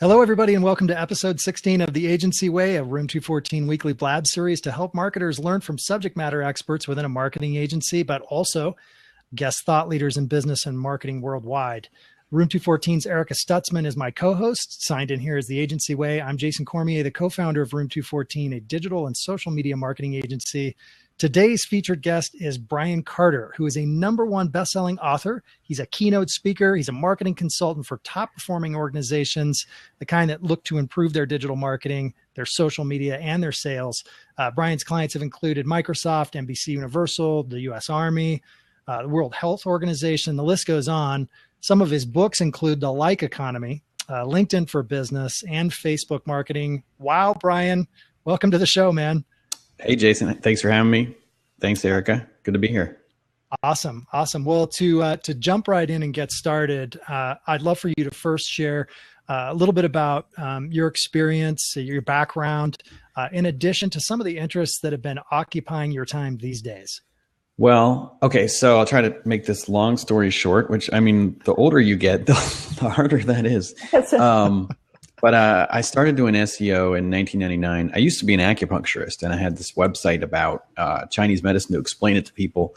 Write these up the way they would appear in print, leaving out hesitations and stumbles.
Hello, everybody, and welcome to episode 16 of The Agency Way, a Room 214 weekly blab series to help marketers learn from subject matter experts within a marketing agency, but also guest thought leaders in business and marketing worldwide. Room 214's Erica Stutzman is my co-host. Signed in here as The Agency Way. I'm Jason Cormier, the co-founder of Room 214, a digital and social media marketing agency. Today's featured guest is Brian Carter, who is a #1 best-selling author. He's a keynote speaker. He's a marketing consultant for top-performing organizations, the kind that look to improve their digital marketing, their social media, and their sales. Brian's clients have included Microsoft, NBC Universal, the U.S. Army, the World Health Organization. The list goes on. Some of his books include The Like Economy, LinkedIn for Business, and Facebook Marketing. Wow, Brian, welcome to the show, man. Hey, Jason. Thanks for having me. Thanks, Erica. Good to be here. Awesome. Well, to jump right in and get started, I'd love for you to first share a little bit about your experience, your background, in addition to some of the interests that have been occupying your time these days. Well, okay, so I'll try to make this long story short, which, I mean, the older you get, the harder that is. But I started doing SEO in 1999. I used to be an acupuncturist, and I had this website about Chinese medicine to explain it to people.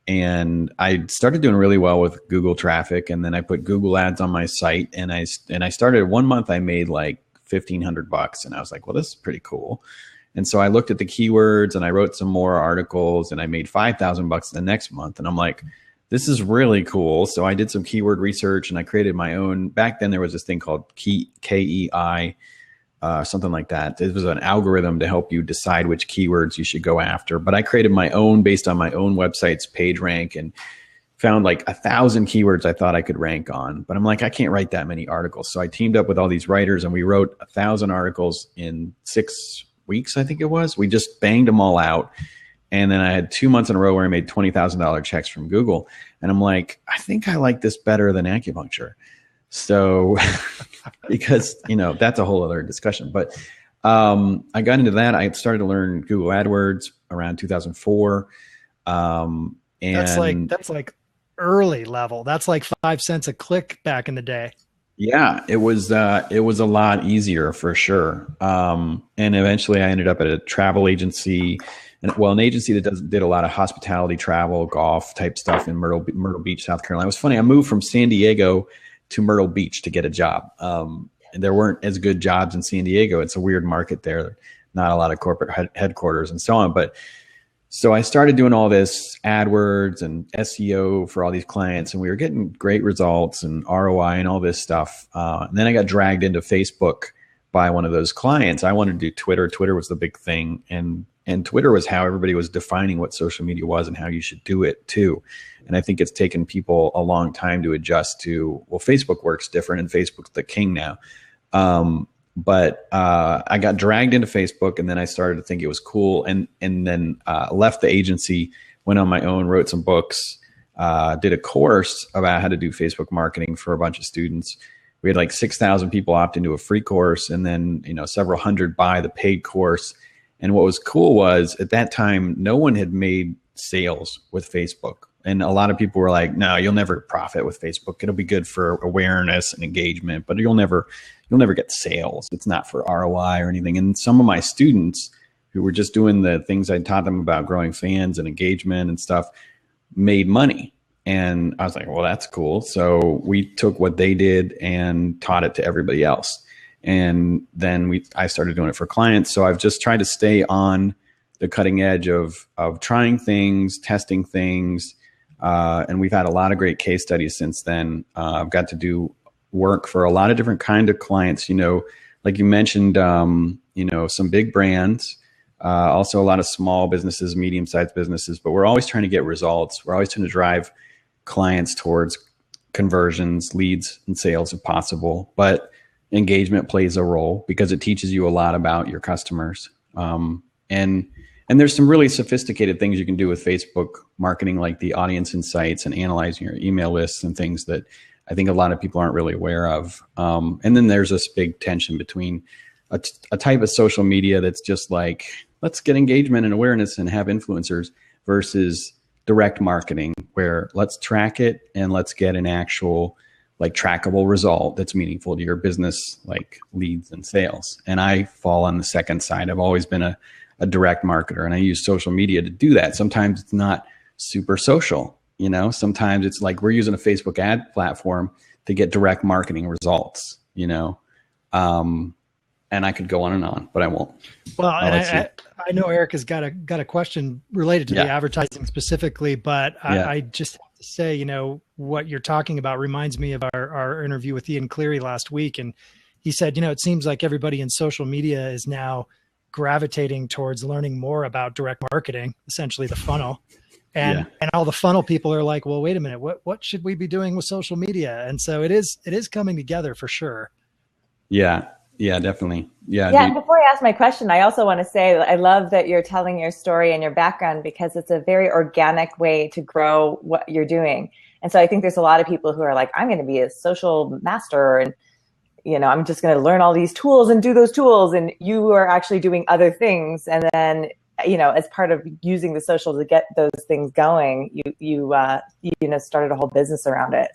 And I started doing really well with Google traffic, and then I put Google ads on my site, and I started 1 month. I made like $1,500, and I was like, well, this is pretty cool. And so I looked at the keywords, and I wrote some more articles, and I made $5,000 the next month. And I'm like, this is really cool. So I did some keyword research, and I created my own. Back then there was this thing called KEI, something like that. It was an algorithm to help you decide which keywords you should go after. But I created my own based on my own website's page rank and found like 1,000 keywords I thought I could rank on. But I'm like, I can't write that many articles. So I teamed up with all these writers, and we wrote 1,000 articles in 6 weeks, I think it was. We just banged them all out. And then I had 2 months in a row where I made $20,000 checks from Google. And I'm like, I think I like this better than acupuncture. So, because, that's a whole other discussion. But I got into that. I started to learn Google AdWords around 2004. And that's like early level. That's like 5 cents a click back in the day. Yeah, it was a lot easier for sure. And eventually I ended up at a travel agency, an agency that did a lot of hospitality, travel, golf type stuff in Myrtle Beach, South Carolina. It was funny. I moved from San Diego to Myrtle Beach to get a job. And there weren't as good jobs in San Diego. It's a weird market there. Not a lot of corporate headquarters and so on. But so I started doing all this AdWords and SEO for all these clients, and we were getting great results and ROI and all this stuff. And then I got dragged into Facebook by one of those clients. I wanted to do Twitter. Twitter was the big thing. And Twitter was how everybody was defining what social media was and how you should do it too. And I think it's taken people a long time to adjust to, well, Facebook works different and Facebook's the king now. But I got dragged into Facebook, and then I started to think it was cool, and then left the agency, went on my own, wrote some books, did a course about how to do Facebook marketing for a bunch of students. We had like 6,000 people opt into a free course, and then several hundred buy the paid course. And what was cool was at that time, no one had made sales with Facebook. And a lot of people were like, no, you'll never profit with Facebook. It'll be good for awareness and engagement, but you'll never get sales. It's not for ROI or anything. And some of my students who were just doing the things I taught them about growing fans and engagement and stuff made money. And I was like, well, that's cool. So we took what they did and taught it to everybody else. And then I started doing it for clients. So I've just tried to stay on the cutting edge of trying things, testing things. And we've had a lot of great case studies since then. I've got to do work for a lot of different kind of clients, like you mentioned, some big brands, also a lot of small businesses, medium-sized businesses, but we're always trying to get results. We're always trying to drive clients towards conversions, leads, and sales if possible. But engagement plays a role because it teaches you a lot about your customers. And there's some really sophisticated things you can do with Facebook marketing, like the audience insights and analyzing your email lists and things that I think a lot of people aren't really aware of. And then there's this big tension between a type of social media that's just like, let's get engagement and awareness and have influencers, versus direct marketing, where let's track it and let's get an actual like trackable result that's meaningful to your business, like leads and sales. And I fall on the second side. I've always been a direct marketer, and I use social media to do that. Sometimes it's not super social, you know, sometimes it's like we're using a Facebook ad platform to get direct marketing results, you know. And I could go on, but I won't. Well, and I know Eric has got a question related to the advertising specifically, but I just have to say, you know, what you're talking about reminds me of our interview with Ian Cleary last week. And he said, you know, it seems like everybody in social media is now gravitating towards learning more about direct marketing, essentially the funnel. And all the funnel people are like, well, wait a minute, what should we be doing with social media? And so it is coming together for sure. Yeah. Yeah, definitely. Yeah. Yeah. Before I ask my question, I also want to say I love that you're telling your story and your background, because it's a very organic way to grow what you're doing. And so I think there's a lot of people who are like, I'm going to be a social master, and, you know, I'm just going to learn all these tools and do those tools. And you are actually doing other things. And then, you know, as part of using the social to get those things going, you started a whole business around it.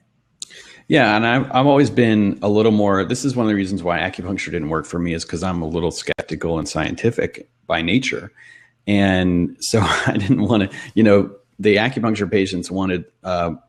Yeah, and I've always been a little more, this is one of the reasons why acupuncture didn't work for me, is because I'm a little skeptical and scientific by nature. And so I didn't want to, you know, the acupuncture patients wanted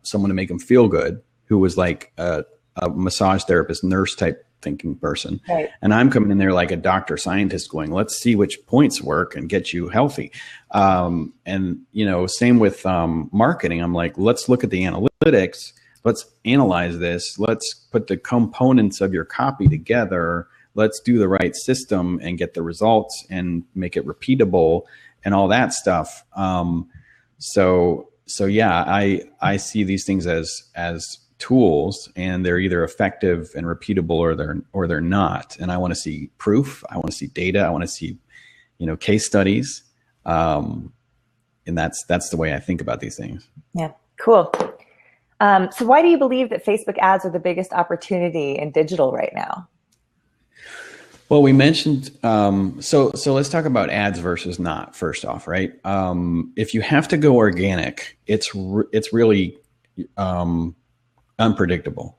someone to make them feel good, who was like a massage therapist, nurse type thinking person. Right. And I'm coming in there like a doctor scientist going, let's see which points work and get you healthy. And, you know, same with marketing. I'm like, let's look at the analytics. Let's analyze this. Let's put the components of your copy together. Let's do the right system and get the results and make it repeatable and all that stuff. So yeah, I see these things as tools, and they're either effective and repeatable or they're not. And I want to see proof. I want to see data. I want to see, you know, case studies. And that's the way I think about these things. Yeah, cool. So why do you believe that Facebook ads are the biggest opportunity in digital right now? Well, we mentioned, so let's talk about ads versus not first off, right? If you have to go organic, it's really unpredictable.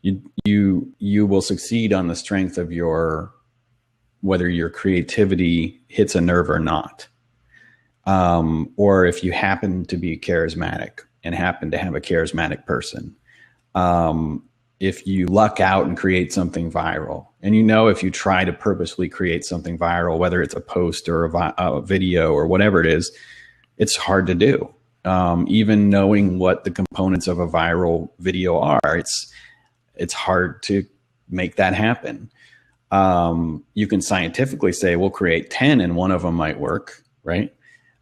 You will succeed on the strength of whether your creativity hits a nerve or not. Or if you happen to be charismatic and happen to have a charismatic person. If you luck out and create something viral, and you know, if you try to purposely create something viral, whether it's a post or a video or whatever it is, it's hard to do. Even knowing what the components of a viral video are, it's hard to make that happen. You can scientifically say, we'll create 10 and one of them might work, right?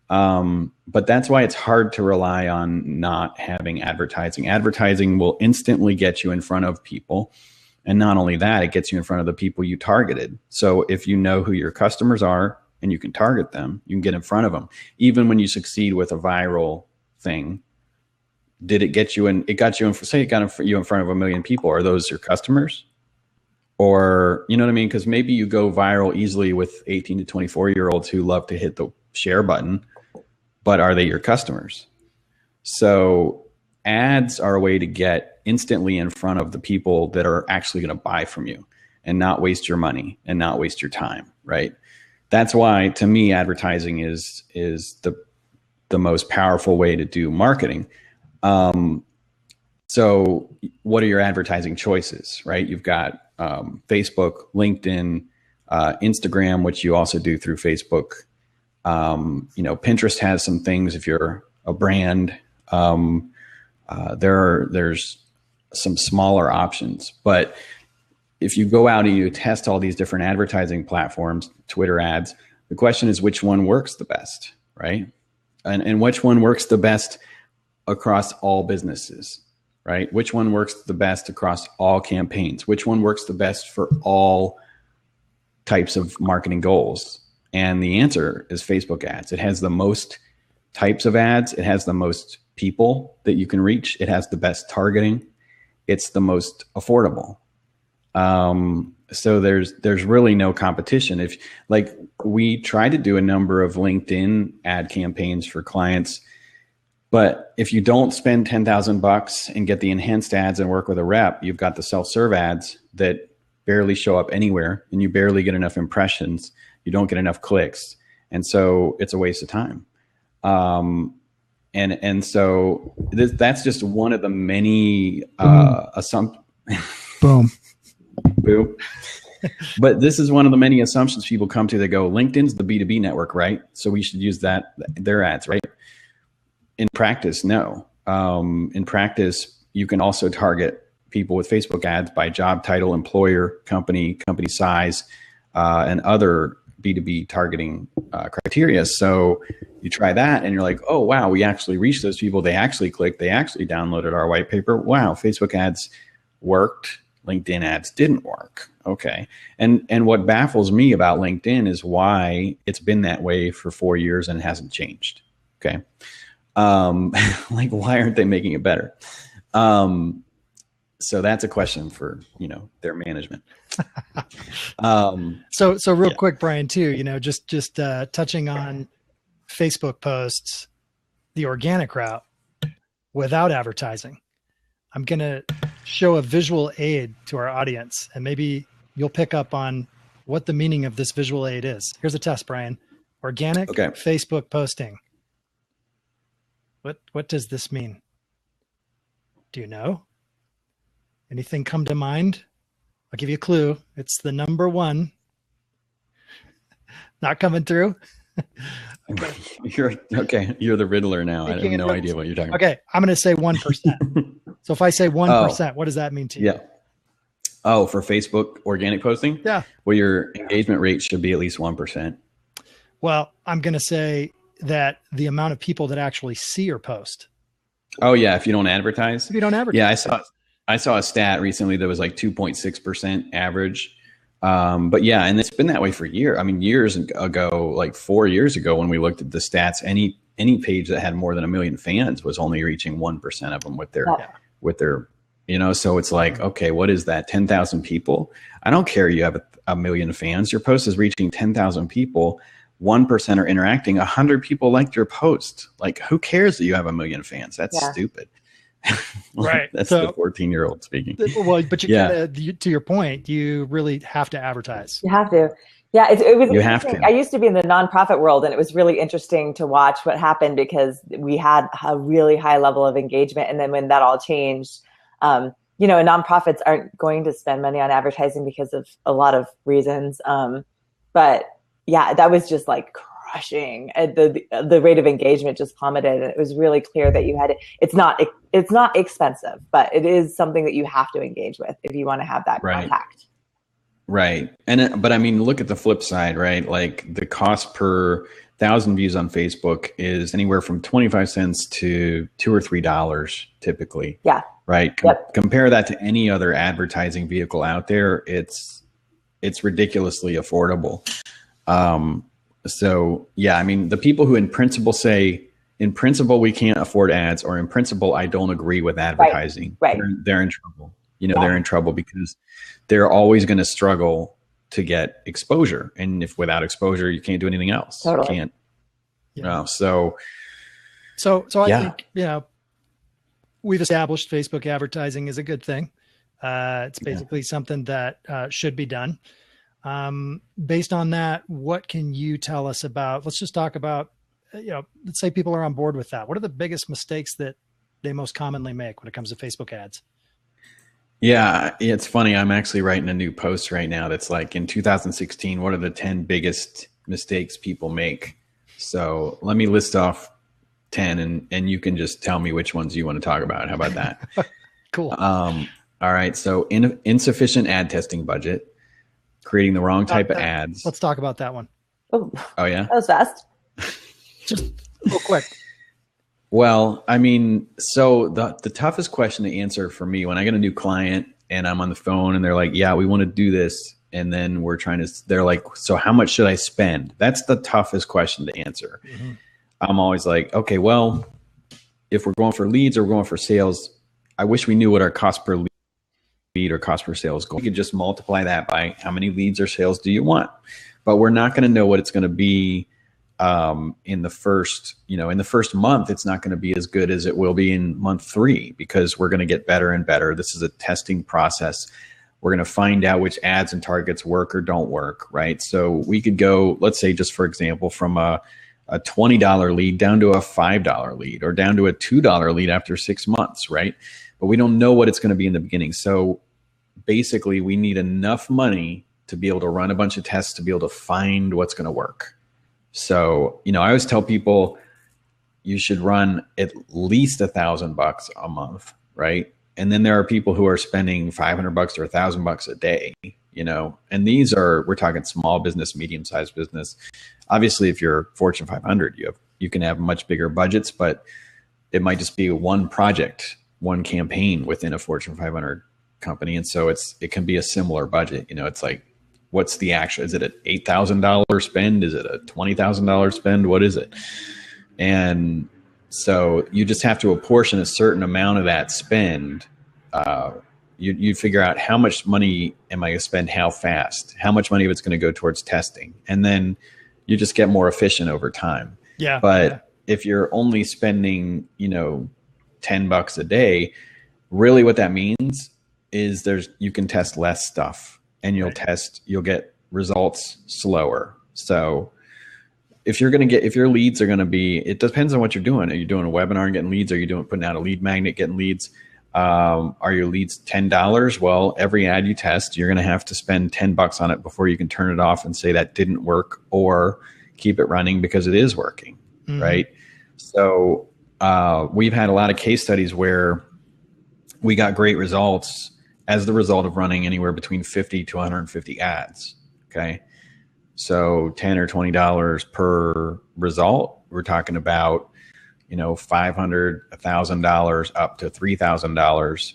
But that's why it's hard to rely on not having advertising. Advertising will instantly get you in front of people. And not only that, it gets you in front of the people you targeted. So if you know who your customers are and you can target them, you can get in front of them. Even when you succeed with a viral thing, did it get you in? It got you in, say it got you in front of 1 million people. Are those your customers? Or, you know what I mean? Because maybe you go viral easily with 18 to 24-year-olds who love to hit the share button. But are they your customers? So ads are a way to get instantly in front of the people that are actually going to buy from you and not waste your money and not waste your time, right? That's why, to me, advertising is the most powerful way to do marketing. So what are your advertising choices, right? You've got Facebook, LinkedIn, Instagram, which you also do through Facebook. You know, Pinterest has some things if you're a brand. There's some smaller options, but if you go out and you test all these different advertising platforms, Twitter ads, the question is which one works the best, right? And which one works the best across all businesses, right? Which one works the best across all campaigns? Which one works the best for all types of marketing goals? And the answer is Facebook ads. It has the most types of ads. It has the most people that you can reach. It has the best targeting. It's the most affordable. So there's really no competition. If, like, we try to do a number of LinkedIn ad campaigns for clients But if you don't spend $10,000 and get the enhanced ads and work with a rep, you've got the self-serve ads that barely show up anywhere, and you barely get enough impressions. You don't get enough clicks. And so it's a waste of time. And so that's just one of the many assumptions. Boom. Boom. But this is one of the many assumptions people come to. They go, LinkedIn's the B2B network, right? So we should use their ads, right? In practice, no. In practice, you can also target people with Facebook ads by job title, employer, company size, and other B2B targeting criteria. So you try that and you're like, oh, wow, we actually reached those people. They actually clicked. They actually downloaded our white paper. Wow, Facebook ads worked. LinkedIn ads didn't work. Okay. And what baffles me about LinkedIn is why it's been that way for 4 years and hasn't changed. Okay. Like, why aren't they making it better? So that's a question for, their management. So real quick, Brian, too, just touching on Facebook posts, the organic route without advertising. I'm going to show a visual aid to our audience, and maybe you'll pick up on what the meaning of this visual aid is. Here's a test, Brian. Organic Facebook posting. What does this mean? Do you know? Anything come to mind? I'll give you a clue. It's the number one. Not coming through. Okay. You're the Riddler now. I have no idea what you're talking about. Okay. I'm going to say 1%. So if I say 1%, what does that mean to you? Yeah. Oh, for Facebook organic posting? Yeah. Well, your engagement rate should be at least 1%. Well, I'm going to say that the amount of people that actually see your post. Oh yeah. If you don't advertise. Yeah. I saw a stat recently that was like 2.6% average. But yeah, and it's been that way for years. I mean, years ago, like 4 years ago, when we looked at the stats, any page that had more than 1 million fans was only reaching 1% of them with their, so it's like, okay, what is that? 10,000 people. I don't care. You have 1 million fans. Your post is reaching 10,000 people. 1% are interacting. 100 people liked your post. Like, who cares that you have 1 million fans? That's stupid. Right. That's the 14-year-old speaking. Well, but to your point, you really have to advertise. You have to. Yeah, it was. You have to. I used to be in the nonprofit world, and it was really interesting to watch what happened because we had a really high level of engagement, and then when that all changed, nonprofits aren't going to spend money on advertising because of a lot of reasons. But yeah, that was just like crushing. The rate of engagement just plummeted, and it was really clear that you had it. It's not expensive, but it is something that you have to engage with if you want to have that contact. Right. But I mean, look at the flip side, right? Like the cost per 1,000 views on Facebook is anywhere from 25 cents to $2 or $3 typically. Yeah. Right. Compare that to any other advertising vehicle out there. It's ridiculously affordable. So yeah, I mean, the people who in principle say, in principle, we can't afford ads, or in principle, I don't agree with advertising. Right. They're in trouble. They're in trouble because they're always going to struggle to get exposure. And if without exposure, you can't do anything else. Totally. You can't. Yeah. So I think, we've established Facebook advertising is a good thing. It's basically something that should be done. Based on that, what can you tell us about, let's just talk about, let's say people are on board with that. What are the biggest mistakes that they most commonly make when it comes to Facebook ads? Yeah, it's funny. I'm actually writing a new post right now that's like, in 2016, what are the 10 biggest mistakes people make? So let me list off 10 and you can just tell me which ones you want to talk about. How about that? Cool. All right. So insufficient ad testing budget, creating the wrong type of ads. Let's talk about that one. Oh yeah. That was fast. Just real quick. Well, I mean, so the toughest question to answer for me when I get a new client and I'm on the phone and they're like, yeah, we want to do this. And then they're like, so how much should I spend? That's the toughest question to answer. Mm-hmm. I'm always like, okay, well, if we're going for leads or we're going for sales, I wish we knew what our cost per lead or cost per sales goal. We could just multiply that by how many leads or sales do you want? But we're not going to know what it's going to be in the first month, it's not going to be as good as it will be in month 3, because we're going to get better and better. This is a testing process. We're going to find out which ads and targets work or don't work, right? So we could go, let's say, just for example, from a $20 lead down to a $5 lead, or down to a $2 lead after 6 months, right? But we don't know what it's going to be in the beginning. So basically, we need enough money to be able to run a bunch of tests to be able to find what's going to work. So, I always tell people you should run at least $1,000 a month, right? And then there are people who are spending $500 or $1,000 a day, and we're talking small business, medium-sized business. Obviously, if you're Fortune 500, you can have much bigger budgets, but it might just be one project, one campaign within a Fortune 500 company. And so it can be a similar budget. It's like, what's the actual, is it an $8,000 spend? Is it a $20,000 spend? What is it? And so you just have to apportion a certain amount of that spend. You figure out how much money am I going to spend, how fast, how much money of it's going to go towards testing. And then you just get more efficient over time. Yeah. But if you're only spending, $10 a day, really what that means is you can test less stuff, and you'll get results slower. So if your leads are going to be, it depends on what you're doing. Are you doing a webinar and getting leads? Are you putting out a lead magnet, getting leads? Are your leads $10? Well, every ad you test, you're going to have to spend $10 on it before you can turn it off and say that didn't work, or keep it running because it is working. Mm-hmm. Right. So, we've had a lot of case studies where we got great results as the result of running anywhere between 50 to 150 ads. Okay. So $10 or $20 per result. We're talking about, $500, $1,000 up to $3,000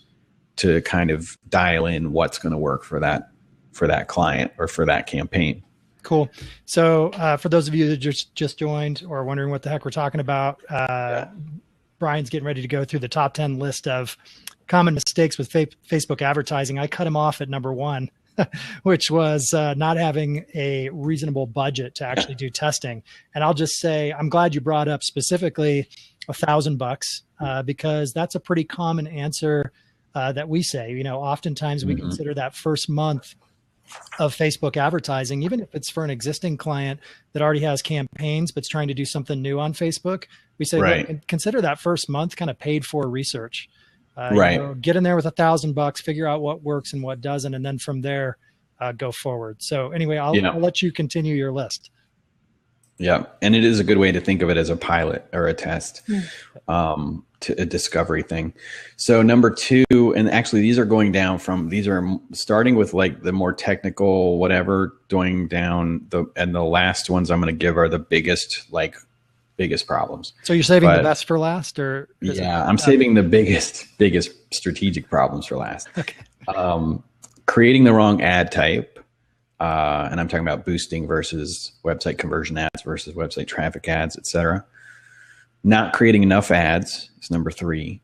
to kind of dial in what's going to work for that client or for that campaign. Cool. So for those of you that just joined or wondering what the heck we're talking about, Brian's getting ready to go through the top 10 list of common mistakes with Facebook advertising. I cut him off at number 1, which was not having a reasonable budget to actually do testing. And I'll just say, I'm glad you brought up specifically $1,000 because that's a pretty common answer that we say. Oftentimes we consider that first month of Facebook advertising, even if it's for an existing client that already has campaigns but's trying to do something new on Facebook, we say, look, consider that first month kind of paid for research. Get in there with $1,000, figure out what works and what doesn't, and then from there go forward. So anyway, I'll let you continue your list. Yeah, and it is a good way to think of it as a pilot or a test, to a discovery thing. So number 2, and actually these are starting with like the more technical, whatever, going down and the last ones I'm going to give are the biggest problems. So you're saving the best for last, or? I'm saving the biggest strategic problems for last. Okay. Creating the wrong ad type. And I'm talking about boosting versus website conversion ads versus website traffic ads, etc. Not creating enough ads is number 3.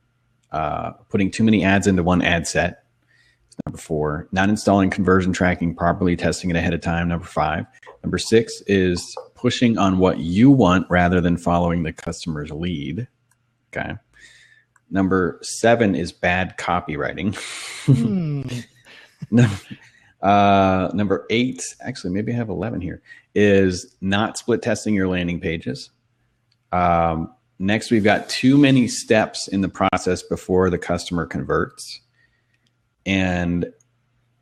Putting too many ads into one ad set is number 4. Not installing conversion tracking properly, testing it ahead of time, number 5. Number 6 is pushing on what you want rather than following the customer's lead. Okay. Number 7 is bad copywriting. Number 8, actually, maybe I have 11 here, is not split testing your landing pages. Next, we've got too many steps in the process before the customer converts. And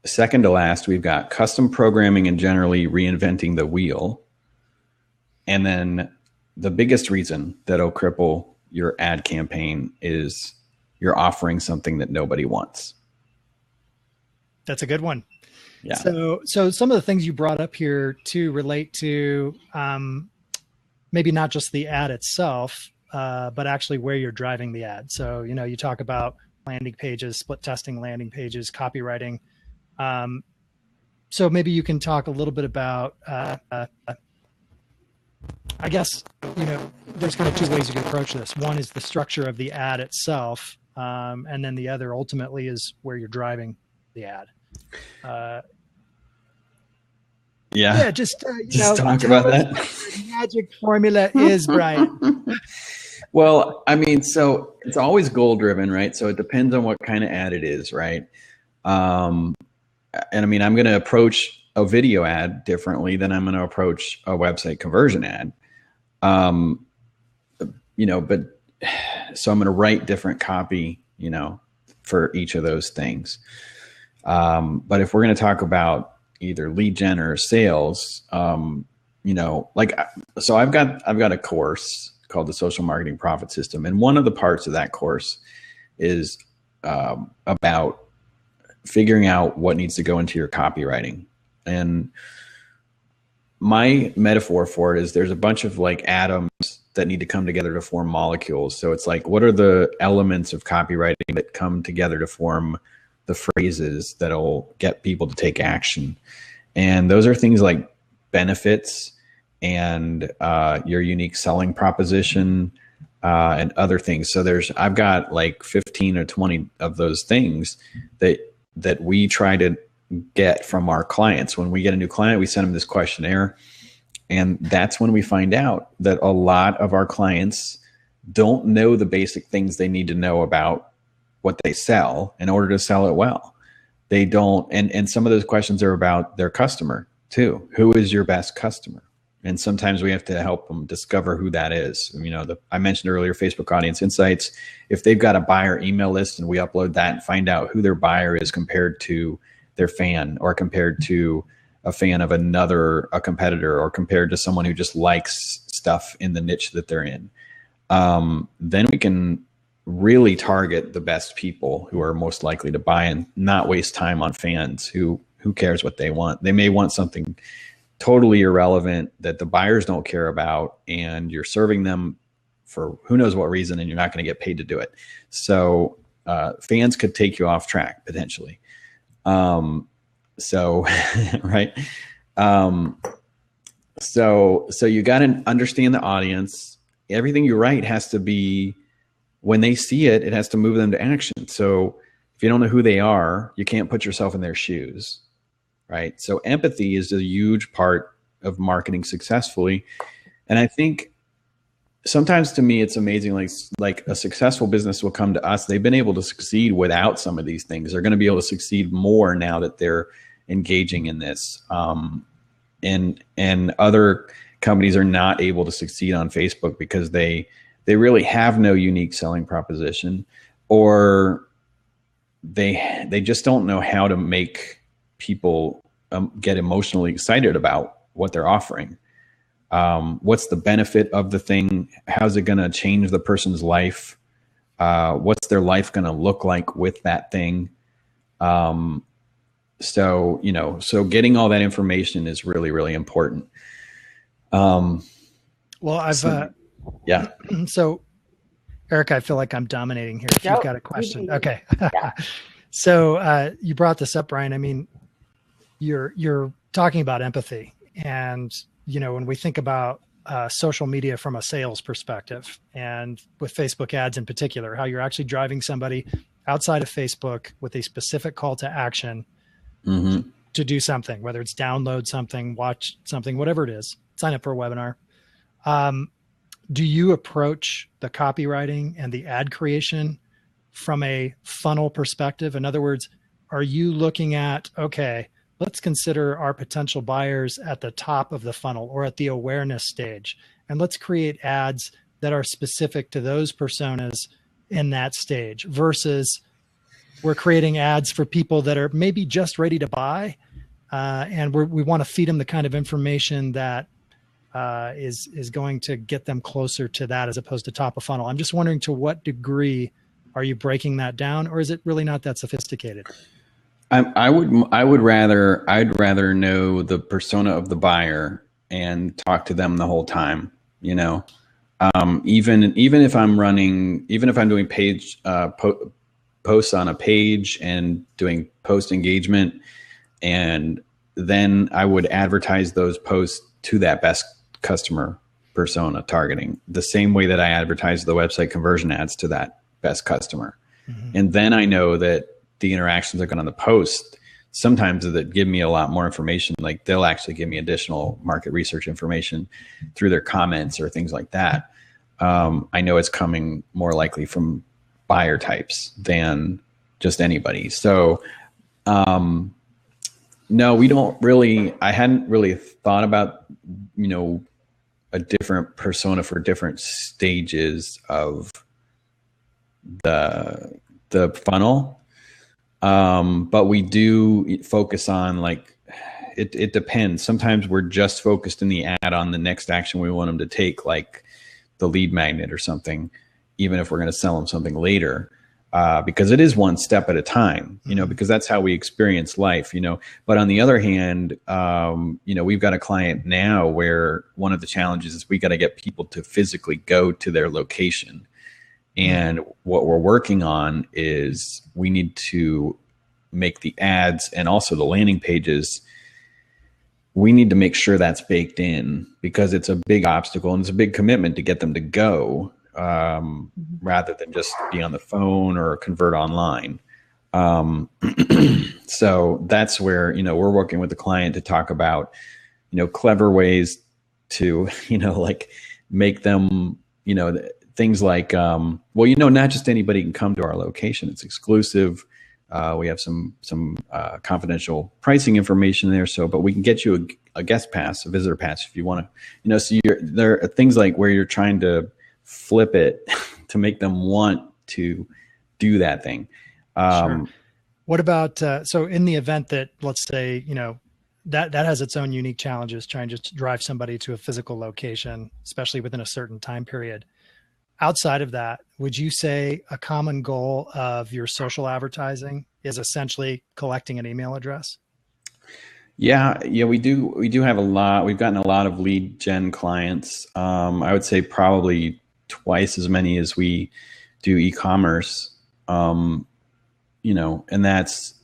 second to last, we've got custom programming and generally reinventing the wheel. And then the biggest reason that'll cripple your ad campaign is you're offering something that nobody wants. That's a good one. Yeah. So some of the things you brought up here too relate to maybe not just the ad itself, but actually where you're driving the ad. So, you talk about landing pages, split testing landing pages, copywriting. So maybe you can talk a little bit about, I guess, there's kind of 2 ways you can approach this. One is the structure of the ad itself. And then the other ultimately is where you're driving the ad. Yeah. Just talk about that. What your magic formula is, Brian. Well, I mean, so it's always goal driven, right? So it depends on what kind of ad it is, right? And I mean, I'm going to approach a video ad differently than I'm going to approach a website conversion ad. But so I'm going to write different copy, for each of those things. But if we're going to talk about either lead gen or sales, so I've got a course called the Social Marketing Profit System. And one of the parts of that course is about figuring out what needs to go into your copywriting. And my metaphor for it is there's a bunch of like atoms that need to come together to form molecules. So it's like, what are the elements of copywriting that come together to form the phrases that'll get people to take action? And those are things like benefits and your unique selling proposition and other things. So I've got like 15 or 20 of those things that we try to get from our clients. When we get a new client, we send them this questionnaire. And that's when we find out that a lot of our clients don't know the basic things they need to know about what they sell in order to sell it well. They don't. And some of those questions are about their customer too. Who is your best customer? And sometimes we have to help them discover who that is. I mentioned earlier, Facebook Audience Insights. If they've got a buyer email list and we upload that and find out who their buyer is compared to their fan, or compared to a fan of a competitor, or compared to someone who just likes stuff in the niche that they're in, then we can really target the best people who are most likely to buy and not waste time on fans who cares what they want. They may want something totally irrelevant that the buyers don't care about, and you're serving them for who knows what reason, and you're not going to get paid to do it. So fans could take you off track potentially. Right. So you got to understand the audience. Everything you write has to be, when they see it, it has to move them to action. So if you don't know who they are, you can't put yourself in their shoes. Right. So empathy is a huge part of marketing successfully. And I think sometimes to me, it's amazing. Like a successful business will come to us. They've been able to succeed without some of these things. They're going to be able to succeed more now that they're engaging in this. And other companies are not able to succeed on Facebook because they really have no unique selling proposition, or they just don't know how to make people get emotionally excited about what they're offering. What's the benefit of the thing? How's it going to change the person's life? What's their life going to look like with that thing? So getting all that information is really, really important. Yeah. So Eric, I feel like I'm dominating here. If you've got a question. Okay. Yeah. So you brought this up, Brian. I mean, you're talking about empathy, and when we think about social media from a sales perspective, and with Facebook ads in particular, how you're actually driving somebody outside of Facebook with a specific call to action to do something, whether it's download something, watch something, whatever it is, sign up for a webinar. Do you approach the copywriting and the ad creation from a funnel perspective? In other words, are you looking at, okay, let's consider our potential buyers at the top of the funnel or at the awareness stage, and let's create ads that are specific to those personas in that stage, versus we're creating ads for people that are maybe just ready to buy, and we want to feed them the kind of information that is going to get them closer to that as opposed to top of funnel. I'm just wondering, to what degree are you breaking that down, or is it really not that sophisticated? I'd rather know the persona of the buyer and talk to them the whole time. Even if I'm doing page posts on a page and doing post engagement, and then I would advertise those posts to that best customer persona targeting, the same way that I advertise the website conversion ads to that best customer. And then I know that the interactions are going on the post sometimes that give me a lot more information. Like they'll actually give me additional market research information through their comments or things like that. I know it's coming more likely from buyer types than just anybody. So, no, we don't really, I hadn't really thought about, a different persona for different stages of the funnel. But we do focus on like, it depends. Sometimes we're just focused in the ad on the next action we want them to take, like the lead magnet or something, even if we're going to sell them something later. Because it is one step at a time, because that's how we experience life, But on the other hand, we've got a client now where one of the challenges is we got to get people to physically go to their location. And what we're working on is we need to make the ads and also the landing pages. We need to make sure that's baked in because it's a big obstacle and it's a big commitment to get them to go. Rather than just be on the phone or convert online. So that's where, we're working with the client to talk about, clever ways to, like make them, things like, not just anybody can come to our location. It's exclusive. We have some confidential pricing information there. But we can get you a guest pass, a visitor pass if you want to, so there are things like where you're trying to flip it to make them want to do that thing. Sure. What about, so in the event that, let's say, that has its own unique challenges, trying to just drive somebody to a physical location, especially within a certain time period. Outside of that, would you say a common goal of your social advertising is essentially collecting an email address? Yeah, we do have a lot. We've gotten a lot of lead gen clients. I would say probably twice as many as we do e-commerce, and that's,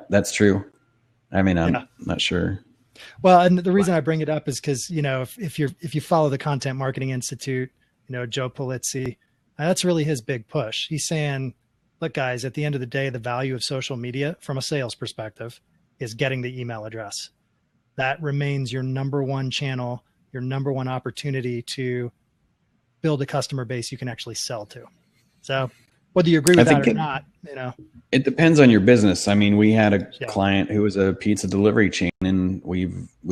that's true. I mean, I'm not sure. Well, and the reason I bring it up is because, if you follow the Content Marketing Institute, Joe Polizzi, that's really his big push. He's saying, look, guys, at the end of the day, the value of social media from a sales perspective is getting the email address. That remains your number one channel, your number one opportunity to build a customer base you can actually sell to. So whether you agree with that or not, it depends on your business. I mean, we had a client who was a pizza delivery chain and we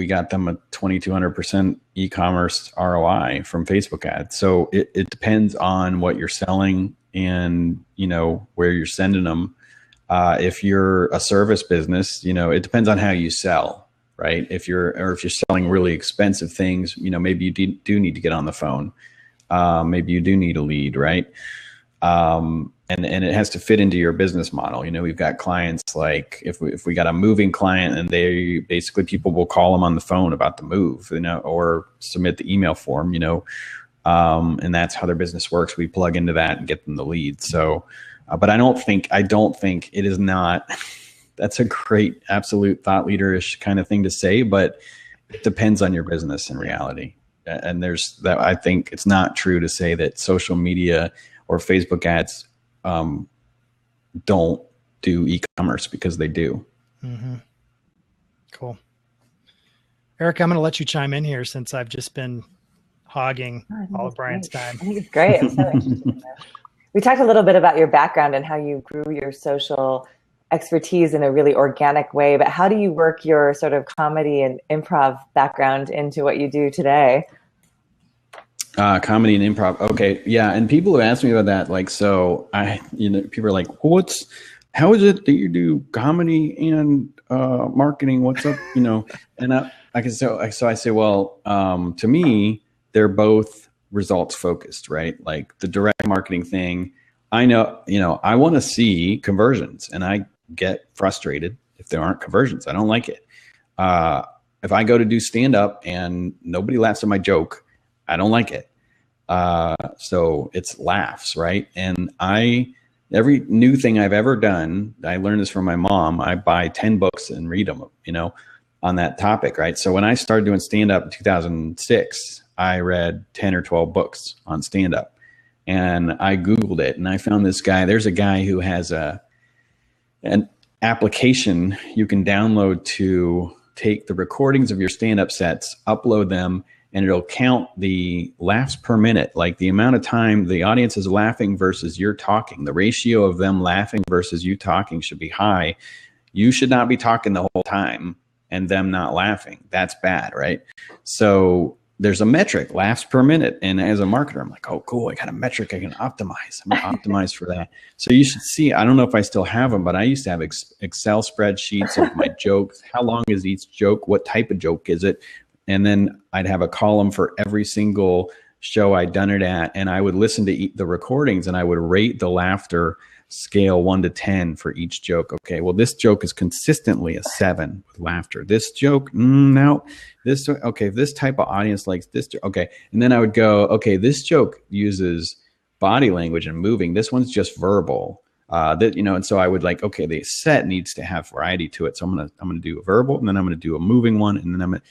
got them a 2,200% e-commerce ROI from Facebook ads. So it depends on what you're selling and, where you're sending them. If you're a service business, it depends on how you sell. Right. If you're selling really expensive things, maybe you do need to get on the phone. Maybe you do need a lead. Right. And it has to fit into your business model. We've got clients like if we got a moving client and they basically people will call them on the phone about the move, or submit the email form, and that's how their business works. We plug into that and get them the lead. So, but I don't think it is not. That's a great, absolute thought leader-ish kind of thing to say, but it depends on your business in reality. And there's that. I think it's not true to say that social media or Facebook ads don't do e-commerce, because they do. Mm-hmm. Cool. Eric, I'm going to let you chime in here since I've just been hogging all of Brian's time. I think it's great. I'm so interested. We talked a little bit about your background and how you grew your social expertise in a really organic way, but how do you work your sort of comedy and improv background into what you do today? Comedy and improv. Okay. Yeah. And people have asked me about that. Like, so people are like, how is it that you do comedy and marketing? What's up? And I say, well, to me, they're both results focused, right? Like the direct marketing thing, I know, I want to see conversions, and I get frustrated if there aren't conversions. I don't like it. If I go to do stand up and nobody laughs at my joke, I don't like it. So it's laughs, right? And every new thing I've ever done, I learned this from my mom. I buy 10 books and read them, on that topic, right? So when I started doing stand up in 2006, I read 10 or 12 books on stand up, and I Googled it and I found this guy. There's a guy who has an application you can download to take the recordings of your stand-up sets, upload them, and it'll count the laughs per minute, like the amount of time the audience is laughing versus you're talking. The ratio of them laughing versus you talking should be high. You should not be talking the whole time and them not laughing. That's bad, right? So there's a metric, laughs per minute. And as a marketer, I'm like, oh, cool. I got a metric I can optimize. I'm going to optimize for that. So you should see, I don't know if I still have them, but I used to have Excel spreadsheets of my jokes. How long is each joke? What type of joke is it? And then I'd have a column for every single show I'd done it at. And I would listen to the recordings and I would rate the laughter scale 1 to 10 for each joke. Okay, well, this joke is consistently a 7 with laughter. This joke, no. This, okay, this type of audience likes this. Okay, and then I would go, okay, this joke uses body language and moving. This one's just verbal. And so I would like, okay, the set needs to have variety to it. So I'm gonna do a verbal, and then I'm gonna do a moving one, and then I'm gonna,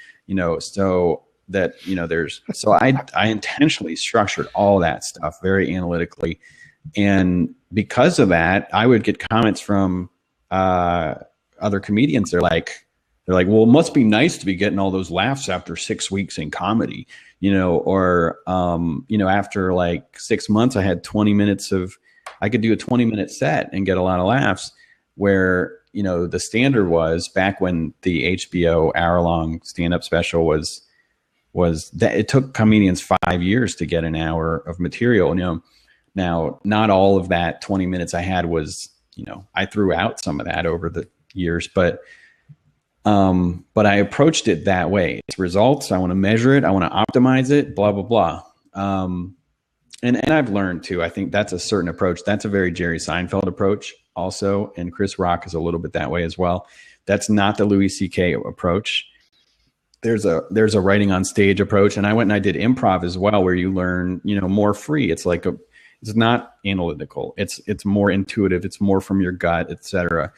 so that so I intentionally structured all that stuff very analytically, and because of that, I would get comments from other comedians. They're like, well, it must be nice to be getting all those laughs after 6 weeks in comedy, or after like 6 months, I had 20 minutes I could do a 20-minute set and get a lot of laughs, where, the standard was back when the HBO hour-long stand-up special was that it took comedians 5 years to get an hour of material. Now, not all of that 20 minutes I had was, I threw out some of that over the years, but I approached it that way. It's results. I want to measure it. I want to optimize it, blah, blah, blah. And I've learned too, I think that's a certain approach. That's a very Jerry Seinfeld approach also. And Chris Rock is a little bit that way as well. That's not the Louis C.K. approach. There's a writing on stage approach. And I went and I did improv as well, where you learn, more free. It's like it's not analytical. It's more intuitive. It's more from your gut, etc.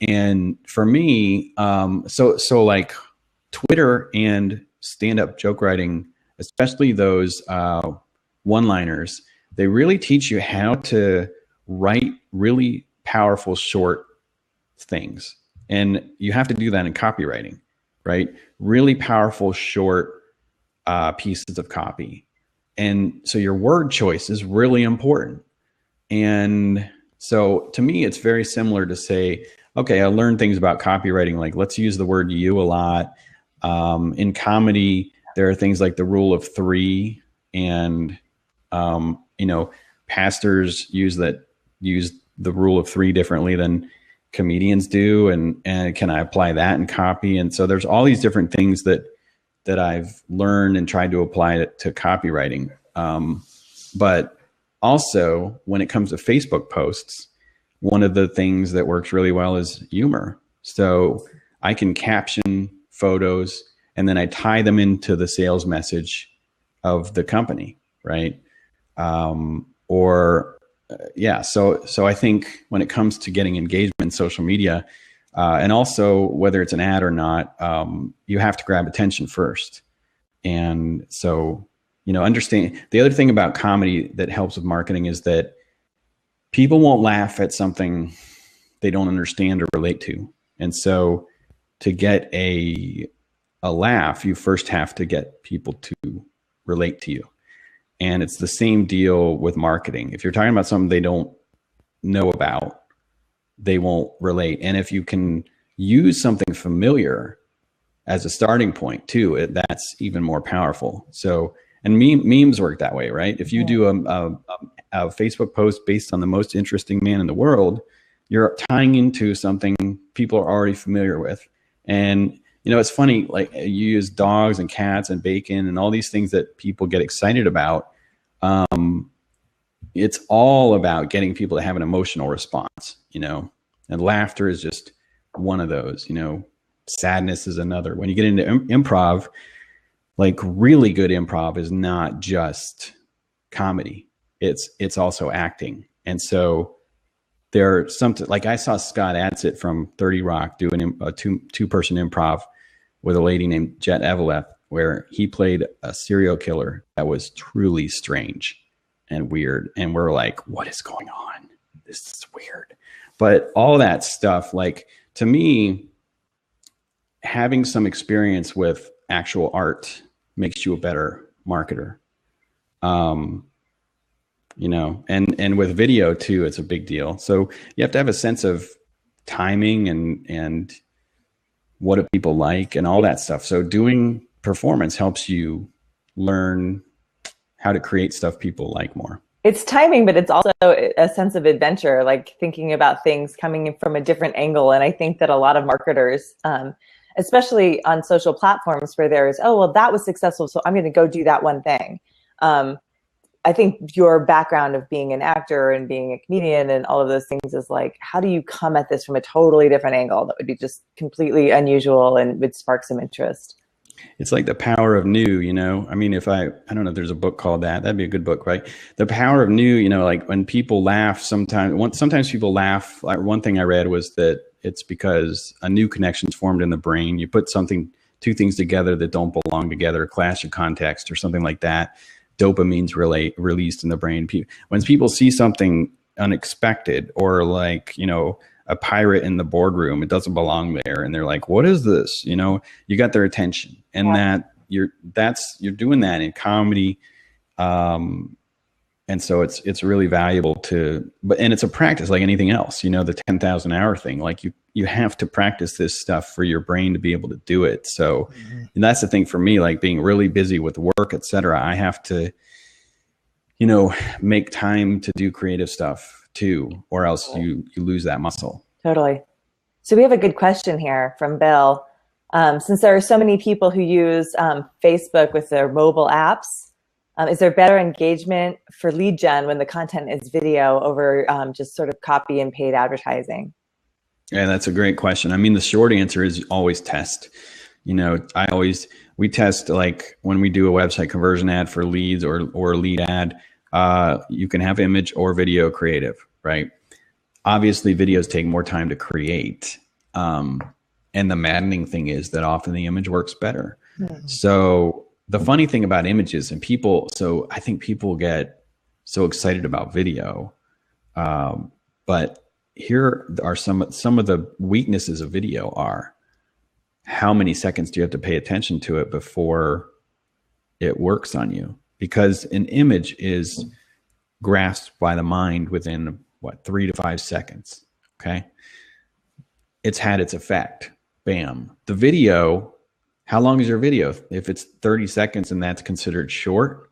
And for me, so like Twitter and stand-up joke writing, especially those one-liners, they really teach you how to write really powerful short things. And you have to do that in copywriting, right? Really powerful short pieces of copy. And so your word choice is really important. And so to me, it's very similar to say, okay, I learned things about copywriting, like let's use the word you a lot. In comedy, there are things like the rule of 3, and pastors use the rule of 3 differently than comedians do. And can I apply that in copy? And so there's all these different things that I've learned and tried to apply it to copywriting. But also when it comes to Facebook posts, one of the things that works really well is humor. So I can caption photos and then I tie them into the sales message of the company, right? So I think when it comes to getting engagement in social media, and also whether it's an ad or not, you have to grab attention first. And so, understand the other thing about comedy that helps with marketing is that people won't laugh at something they don't understand or relate to. And so to get a laugh, you first have to get people to relate to you. And it's the same deal with marketing. If you're talking about something they don't know about, they won't relate. And if you can use something familiar as a starting point too, that's even more powerful. So, and memes work that way, right? If you do a Facebook post based on the most interesting man in the world, you're tying into something people are already familiar with. And, it's funny, like you use dogs and cats and bacon and all these things that people get excited about. It's all about getting people to have an emotional response, and laughter is just one of those, sadness is another. When you get into improv, like really good improv is not just comedy. It's also acting. And so there are something like I saw Scott Adsit from 30 Rock doing a two-person improv with a lady named Jet Eveleth, where he played a serial killer that was truly strange and weird. And we're like, what is going on? This is weird. But all that stuff, like, to me, having some experience with actual art makes you a better marketer. You know, and with video too, it's a big deal. So you have to have a sense of timing and what do people like and all that stuff. So doing performance helps you learn how to create stuff people like more. It's timing, but it's also a sense of adventure, like thinking about things coming in from a different angle. And I think that a lot of marketers, especially on social platforms where there's, oh, well, that was successful, so I'm going to go do that one thing. I think your background of being an actor and being a comedian and all of those things is like, how do you come at this from a totally different angle that would be just completely unusual and would spark some interest? It's like the power of new, you know. I mean, I don't know if there's a book called that. That'd be a good book, right? The power of new, you know, like when people laugh, sometimes people laugh. Like one thing I read was that it's because a new connection is formed in the brain. You put two things together that don't belong together, clash of context or something like that. Dopamine's released in the brain. When people see something unexpected, or like, you know, a pirate in the boardroom, it doesn't belong there, and they're like, what is this? You know, you got their attention. And that you're doing that in comedy. And so it's really valuable and it's a practice like anything else, you know, the 10,000 hour thing. Like you have to practice this stuff for your brain to be able to do it. So and that's the thing for me, like being really busy with work, etc. I have to, you know, make time to do creative stuff too, or else you lose that muscle. Totally. So we have a good question here from Bill. Since there are so many people who use Facebook with their mobile apps, is there better engagement for lead gen when the content is video over just sort of copy and paid advertising? Yeah, that's a great question. I mean, the short answer is always test. You know, we test, like when we do a website conversion ad for leads or a lead ad, you can have image or video creative, right? Obviously, videos take more time to create. And the maddening thing is that often the image works better. Mm-hmm. So the funny thing about images and so I think people get so excited about video. But here are some of the weaknesses of video are: how many seconds do you have to pay attention to it before it works on you? Because an image is grasped by the mind within 3 to 5 seconds. Okay. It's had its effect. Bam. The video, how long is your video? If it's 30 seconds and that's considered short,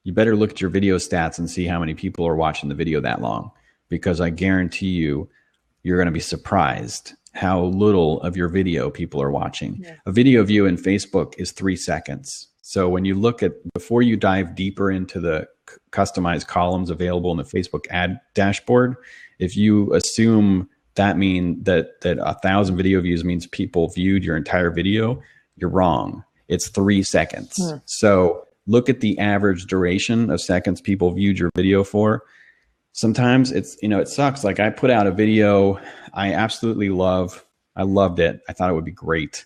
you better look at your video stats and see how many people are watching the video that long, because I guarantee you're going to be surprised how little of your video people are watching. Yeah. A video view in Facebook is 3 seconds. So when you look at, before you dive deeper into the customized columns available in the Facebook ad dashboard, if you assume that 1,000 video views means people viewed your entire video, you're wrong. It's 3 seconds. Hmm. So look at the average duration of seconds people viewed your video for. Sometimes it's, you know, it sucks. Like I put out a video I absolutely love. I loved it. I thought it would be great.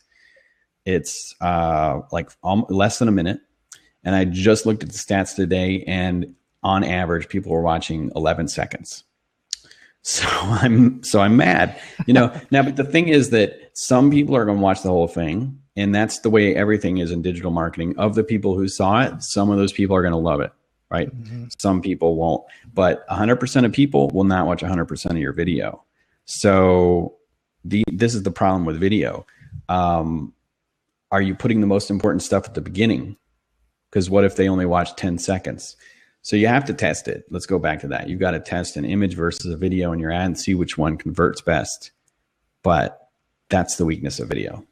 It's less than a minute. And I just looked at the stats today, and on average, people were watching 11 seconds. So I'm mad, you know. Now, but the thing is that some people are going to watch the whole thing, and that's the way everything is in digital marketing. Of the people who saw it, some of those people are going to love it, right? Mm-hmm. Some people won't, but 100% of people will not watch 100% of your video. So this is the problem with video. Are you putting the most important stuff at the beginning? Because what if they only watch 10 seconds? So you have to test it. Let's go back to that. You've got to test an image versus a video in your ad and see which one converts best. But that's the weakness of video.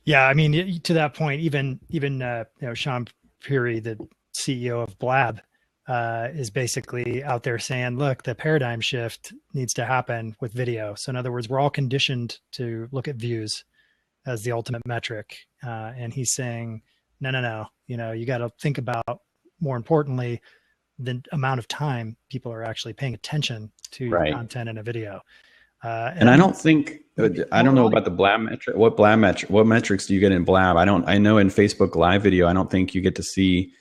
Yeah, I mean, to that point, even Sean Puri, the CEO of Blab, is basically out there saying, look, the paradigm shift needs to happen with video. So in other words, we're all conditioned to look at views as the ultimate metric. And he's saying, no, you got to think about, more importantly, the amount of time people are actually paying attention to content in a video. And I don't think, I don't know about the Blab metric. What metrics do you get in Blab? I know in Facebook Live video, I don't think you get to see.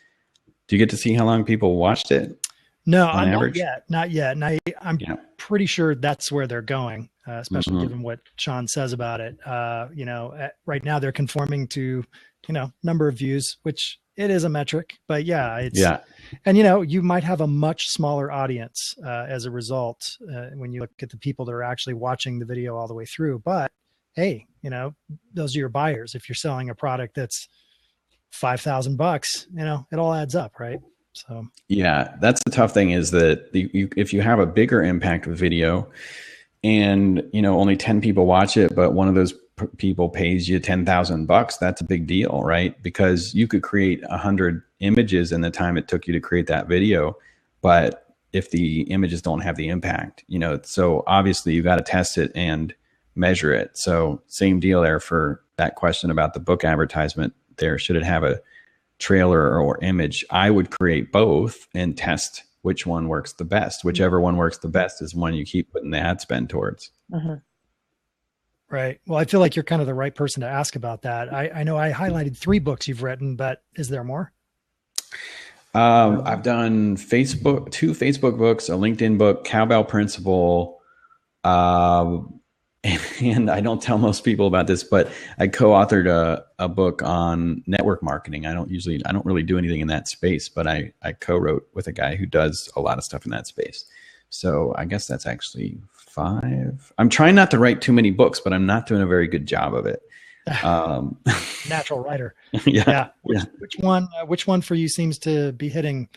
Do you get to see how long people watched it? No, on not average? yet, not yet. And I'm Yeah. pretty sure that's where they're going, especially Mhm. given what Sean says about it. Right now they're conforming to, number of views, which it is a metric, but yeah, Yeah. and you might have a much smaller audience as a result when you look at the people that are actually watching the video all the way through. But hey, those are your buyers. If you're selling a product that's $5,000, it all adds up, right? So Yeah, that's the tough thing is that if you have a bigger impact with video and only 10 people watch it, but one of those people pays you $10,000, that's a big deal, right? Because you could create 100 images in the time it took you to create that video, but if the images don't have the impact, so obviously you got to test it and measure it. So same deal there for that question about the book advertisement there. Should it have a trailer or image? I would create both and test which one works the best. Whichever one works the best is one you keep putting the ad spend towards. Mm-hmm. Right. Well, I feel like you're kind of the right person to ask about that. I know I highlighted 3 books you've written, but is there more? I've done 2 Facebook books, a LinkedIn book, Cowbell Principle, and I don't tell most people about this, but I co-authored a book on network marketing. I don't really do anything in that space, but I co-wrote with a guy who does a lot of stuff in that space. So I guess that's actually 5. I'm trying not to write too many books, but I'm not doing a very good job of it. Natural writer. Yeah. Which one for you seems to be hitting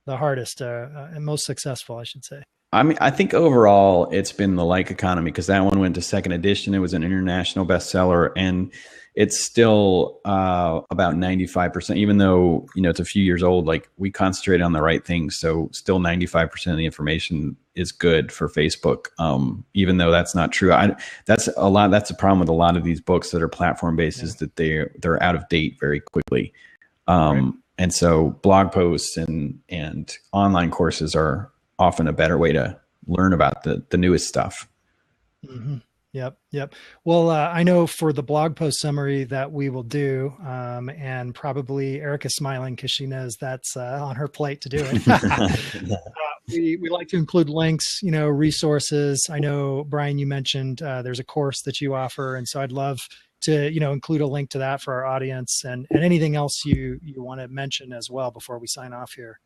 the hardest and most successful, I should say? I mean, I think overall it's been The Like Economy, because that one went to 2nd edition. It was an international bestseller, and it's still about 95%, even though, it's a few years old. Like, we concentrate on the right things. So still 95% of the information is good for Facebook. Even though that's not true. That's a problem with a lot of these books that are platform based, is that they're out of date very quickly. Right. And so blog posts and online courses are often a better way to learn about the newest stuff. Mm-hmm. Yep. Well, I know for the blog post summary that we will do, and probably Erica's smiling because she knows that's on her plate to do it. We like to include links, resources. I know, Brian, you mentioned there's a course that you offer, and so I'd love to, include a link to that for our audience, and anything else you want to mention as well before we sign off here.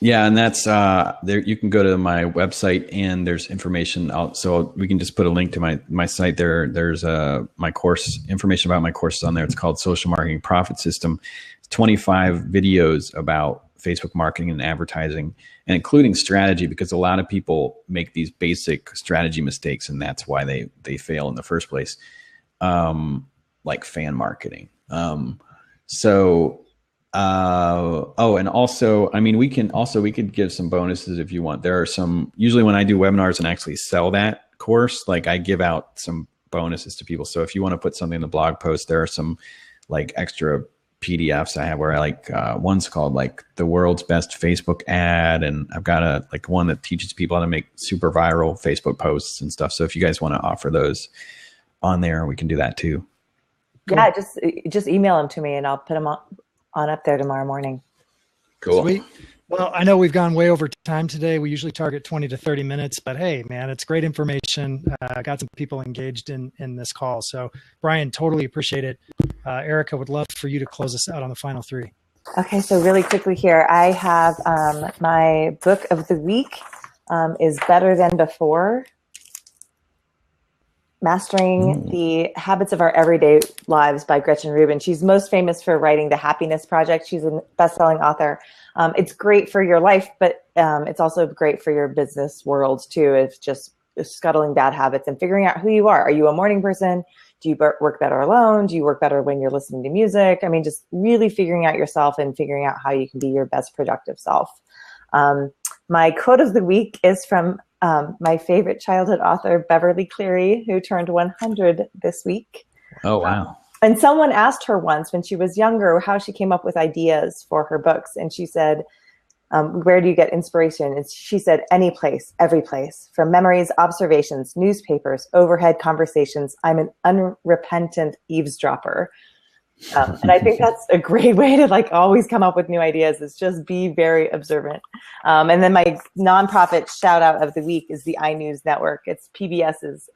Yeah, and that's there. You can go to my website, and there's information out. So we can just put a link to my site there. There's my course, information about my courses on there. It's called Social Marketing Profit System. It's 25 videos about Facebook marketing and advertising, and including strategy, because a lot of people make these basic strategy mistakes, and that's why they fail in the first place. Like fan marketing. And also, I mean, we could give some bonuses if you want. There are some, usually when I do webinars and actually sell that course, like, I give out some bonuses to people. So if you want to put something in the blog post, there are some like extra PDFs I have where one's called like the world's best Facebook ad. And I've got one that teaches people how to make super viral Facebook posts and stuff. So if you guys want to offer those on there, we can do that too. Cool. Yeah, just email them to me and I'll put them on up there tomorrow morning. Cool. Sweet. Well, I know we've gone way over time today. We usually target 20 to 30 minutes, but hey, man, it's great information. Got some people engaged in this call. So Brian, totally appreciate it. Erica, would love for you to close us out on the final 3. Okay. So really quickly here, I have my book of the week is Better Than Before. Mastering the Habits of Our Everyday Lives by Gretchen Rubin. She's most famous for writing The Happiness Project. She's a best-selling author. It's great for your life, but it's also great for your business world too. It's just scuttling bad habits and figuring out who you are. Are you a morning person? Do you work better alone? Do you work better when you're listening to music? I mean, just really figuring out yourself and figuring out how you can be your best productive self. My quote of the week is from my favorite childhood author, Beverly Cleary, who turned 100 this week. Oh, wow. And someone asked her once when she was younger how she came up with ideas for her books. And she said, where do you get inspiration? And she said, any place, every place, from memories, observations, newspapers, overhead conversations. I'm an unrepentant eavesdropper. And I think that's a great way to like always come up with new ideas, is just be very observant. And then my nonprofit shout out of the week is the iNews Network. It's PBS's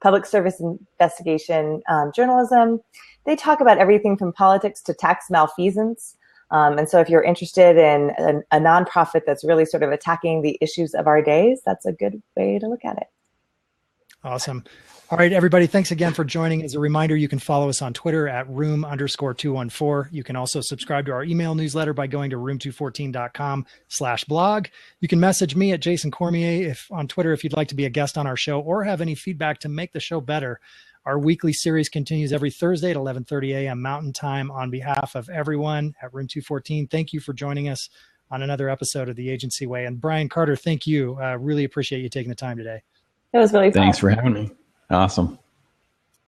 public service investigation journalism. They talk about everything from politics to tax malfeasance. And so if you're interested in a nonprofit that's really sort of attacking the issues of our days, that's a good way to look at it. Awesome. All right, everybody. Thanks again for joining. As a reminder, you can follow us on Twitter at room_214. You can also subscribe to our email newsletter by going to room214.com/blog. You can message me at Jason Cormier on Twitter if you'd like to be a guest on our show or have any feedback to make the show better. Our weekly series continues every Thursday at 11:30 a.m. Mountain Time. On behalf of everyone at Room 214, thank you for joining us on another episode of The Agency Way. And Brian Carter, thank you. Really appreciate you taking the time today. It was really fun. Thanks for having me. Awesome.